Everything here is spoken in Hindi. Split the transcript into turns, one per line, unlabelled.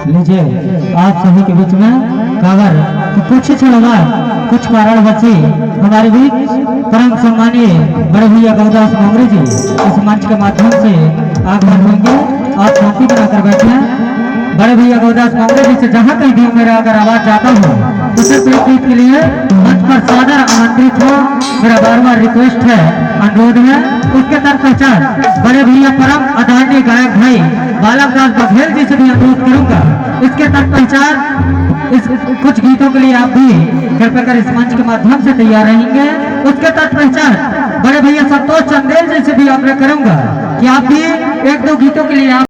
लीजिए आप सभी के बीच में कावर कुछ क्षणों बाद कुछ कारण बचे हमारे बीच परम सम्मानीय बड़े भैया गौदास मोंगरे जी इस मंच के माध्यम से आगमन होंगे। आप शांति बनाकर बैठे। बड़े भैया गौदास मोंगरे जी से जहाँ कहीं भी मेरा अगर आवाज जाता हो तो सिर्फ एक चीज के लिए मंच पर सादर आमंत्रित हो। मेरा बार बार रिक्वेस्ट है, अनुरोध है। उसके तर्क पहचान बड़े भैया परम आदरणीय गायक भाई बालक दास बघेल जी से भी अनुरोध करूंगा। इसके तक पहचान इस कुछ गीतों के लिए आप भी कृपया कर इस मंच के माध्यम से तैयार रहेंगे। उसके तक पहचान बड़े भैया संतोष चंदेल जी से भी आग्रह करूंगा कि आप भी एक दो गीतों के लिए आप